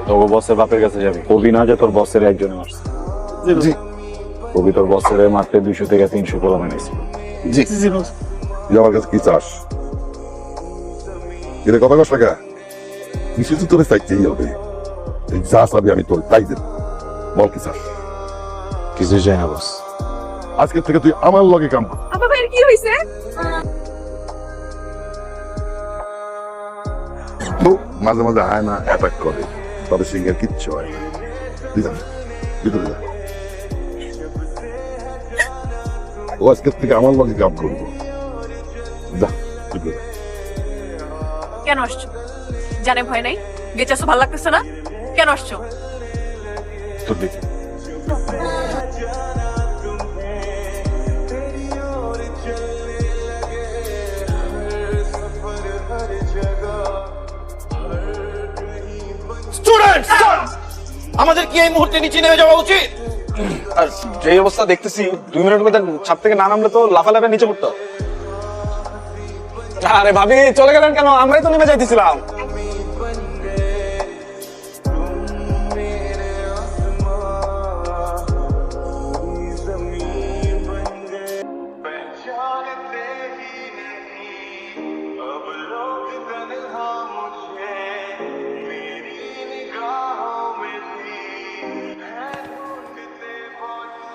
তোর বসের বাপের কাছে যাবি, কবি না যে তোর বসের একজনে মারছে। কবি তোর বসের মারতে 200 থেকে 300 পোলা বানাইছিল। আমার কাছে কি চাস? এটা কথা কষ্ট টাকা কিছু তো তোরে চাইতেই হবে। যা চাবি আমি তোর তাই দেব। বল কি চাস? কিছু চাই না বস। আজকে থেকে তুই আমার লগে কাম কর। কি হয়েছে? মাঝে মাঝে হায় না অ্যাটাক করে, তবে সিংহের কিচ্ছু হয় না। ভিতরে যা। ও আজকে থেকে আমার লগে কাম করবো। যা ভিতরে। কেন আসছো? জানে ভয় নাই? গেছাছো, ভালো লাগতেছে না? কেন আসছো? তোর দেখি আমাদের কি এই মুহূর্তে নিচে নেমে যাওয়া উচিত? আর যে অবস্থা দেখতেছি 2 মিনিটের মধ্যে ছাদ থেকে না নামলে তো লাফালাফি নিচে পড়তো। আরে ভাবি চলে গেলেন কেন? আমরাই তো নেমে যাইতেছিলাম।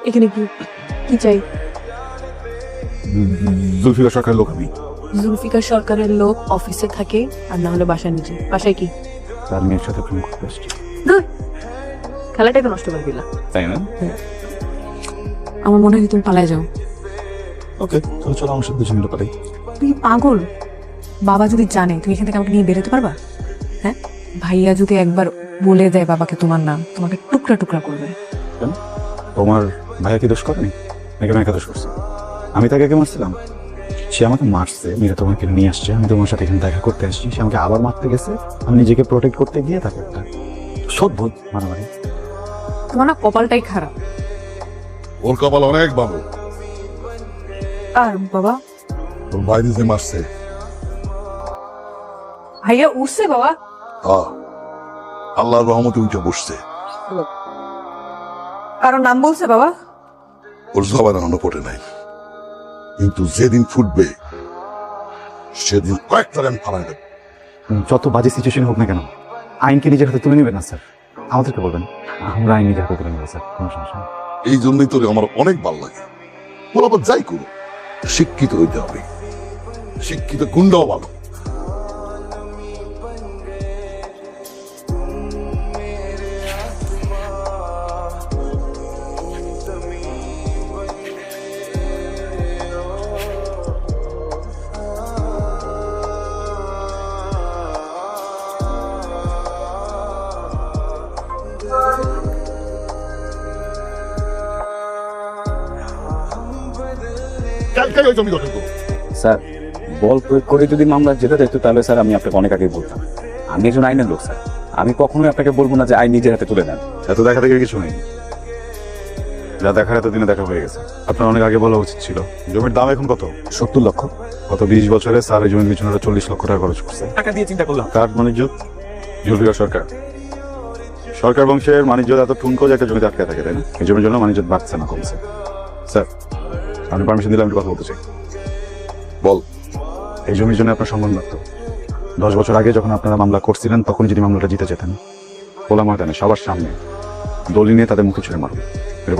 এখানে কি কি চাই? জুলফিকার সরকারের লোক আমি। জুলফিকার সরকারের লোক অফিসে থাকে, আর না হলে বাসায় নিচে। বাসায় কি? তার মেয়ের সাথে প্রেম করতে আসছি। খেলাটাকে নষ্ট করে দিলা, তাই না? আমার মনে হয় তুমি পালায় যাও। ওকে, তাহলে চলো আমার সাথে 2 মিনিট পালাই। তুই পাগল? বাবা যদি জানে তুমি এখান থেকে আমাকে নিয়ে বেরোতে পারবা? হ্যাঁ, ভাইয়া যদি একবার বলে দেয় বাবাকে তোমার নাম, তোমাকে টুকরা টুকরা করবে। তোমার ভাইয়া কি দোষ করেনি নাকি আমি একা দোষ করছি? আমি তাকে কে মারছিলাম? সে আমাকে মারছে, মেরে তোমাকে নিয়ে আসছে, আমি তোমার সাথে এখানে দেখা করতে আসছি, সে আমাকে আবার মারতে গেছে, আমি নিজেকে প্রোটেক্ট করতে গিয়ে তাকে একটা সদ্ভুত মারামারি। তোমার না কপালটাই খারাপ। ওর কপাল অনেক ভালো। আর বাবা? তোর বাইরে যে মারছে। ভাইয়া উঠছে বাবা? আল্লাহর রহমতে উঠে বসছে। কারো নাম বলছে বাবা? ওর জবান এখনো পড়ে নাই, কিন্তু যেদিন ফুটবে সেদিন কয়েকটা আমি ফালাই দেব। যত বাজে সিচুয়েশন হোক না কেন, আইনকে নিজের হাতে তুলে নেবেন না স্যার, আমাদেরকে বলবেন, আমরা আইন নিজের হাতে তুলে নেবো স্যার, কোনো সমস্যা নেই। এই জন্যই তোরে আমার অনেক ভালো লাগে। ওর আবার যাই করো, শিক্ষিত হইতে হবে। শিক্ষিত গুন্ডাও ভালো। স্যার, বল প্রয়োগ করে যদি মামলা যেতে যেত তাহলে স্যার আমি আপনাকে অনেক আগে বলতাম। আমি একজন আইনের লোক স্যার, আমি কখনোই আপনাকে বলবো না যে আইন নিজের হাতে তুলে নেন। এত দেখা দেখে কিছু নেই, যা দেখার এতদিনে দেখা হয়ে গেছে। আপনার অনেক আগে বলা উচিত ছিল। জমির দাম এখন কত? 70 লক্ষ। গত 20 বছরে স্যার এই জমির পিছনে 40 লক্ষ টাকা খরচ করছে। টাকা দিয়ে চিন্তা করলাম। কার বাণিজ্য? জুলফিকার সরকার। সরকার বংশের বাণিজ্য এত ঠুনকো যে একটা জমিতে আটকে থাকে, তাই না? এই জমির জন্য বাণিজ্য বাড়ছে না, কমছে। স্যার, আপনি পারমিশন দিলে আমি কথা বলতে চাই। বল। এই জমির জন্য আপনার সম্মান লাগতো। 10 বছর আগে যখন আপনারা মামলা করছিলেন, তখন যদি মামলাটা জিতে যেতেন, খোলা ময়দানে সবার সামনে দলি নিয়ে তাদের মুখে ছুঁড়ে মারবেন।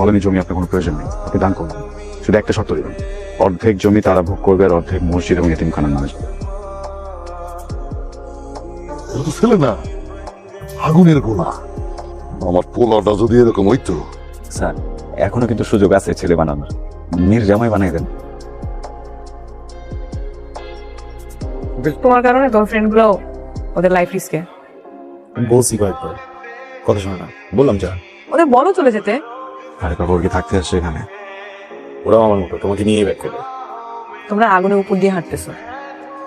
বলেন এই জমি আপনার কোনো প্রয়োজন নেই, আপনি দান করবেন। শুধু একটা শর্ত দিবেন, অর্ধেক জমি তারা ভোগ করবে আর অর্ধেক মসজিদ এবং এতিমখানার নামে যাবে। ছেলে না, আগুনের গোলা। আমার পোলাটা যদি এরকম হইতো। স্যার, এখনো কিন্তু সুযোগ আছে ছেলে বানানোর, মেয়ের জামাই বানিয়ে দেন। তোমার কারণে তোর ফ্রেন্ড গুলো ওদের লাইফ রিস্কে। বলছি কয়েকবার, কথা শোনো না, বললাম যা। ওদের বলো চলে যেতে। আরে বাবা, ওর কি থাকতে আসছে এখানে? ওরাও আমার মতো তোমাকে নিয়ে ব্যাক করবে। তোমরা আগুনের উপর দিয়ে হাঁটতেছো,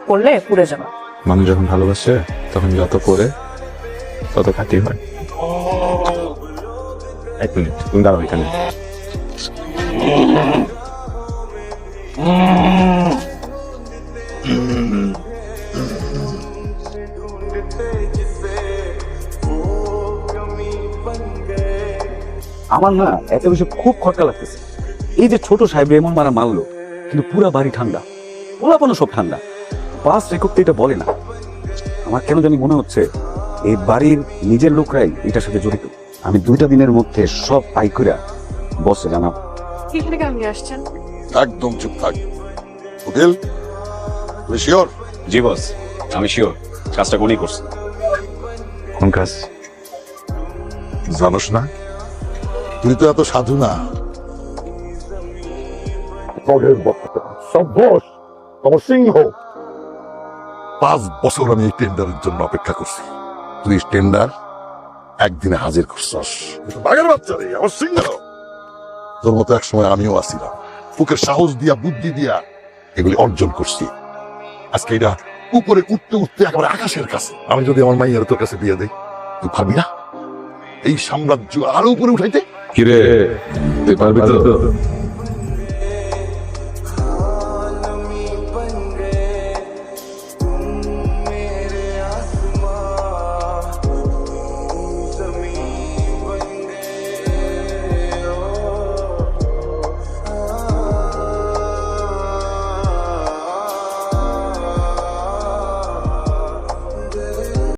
পড়লে পুড়ে যাবে। মানুষ যখন ভালোবাসে তখন যত করে তত খাঁটি হয়। এক মিনিট তুমি দাঁড়াও এখানে। আমার না এত বেশি খুব খটকা লাগতেছে। এই যে ছোট সাহেব এমন মারা মারলো, কিন্তু পুরা বাড়ি ঠান্ডা, পোলাপানো সব ঠান্ডা, বাস রেকর্ড তো এটা বলে না। আমার কেন জানি মনে হচ্ছে এই বাড়ির নিজের লোকরাই এটার সাথে জড়িত। আমি 2টা দিনের মধ্যে সব পাই করে বসে জানাবো। এখানে কেন নিয়ে আসছেন? একদম চুপ থাক। উকিল, তুমি শিওর? জি বস, আমি শিওর কাজটা কোনই করছি। কোন কাজ? জানোস না, তুই তো এত সাধু না। সিংহ 5 বছর আমি এই টেন্ডারের জন্য অপেক্ষা করছি। তুই টেন্ডার একদিনে হাজির করছস। বাঘের বাচ্চা রে, আমার সিংহ। তোর মতো এক সময় আমিও আসছিলাম, ফুকের সাহস দিয়া বুদ্ধি দিয়া এগুলি অর্জন করছি। আজকে এটা উপরে উঠতে উঠতে একেবারে আকাশের কাছে। আমি যদি আমার মাইয়ার তোর কাছে বিয়ে দেই, তুই পারবি না এই সাম্রাজ্য আরো উপরে উঠাইতে? কিরে, তুই পারবি তো?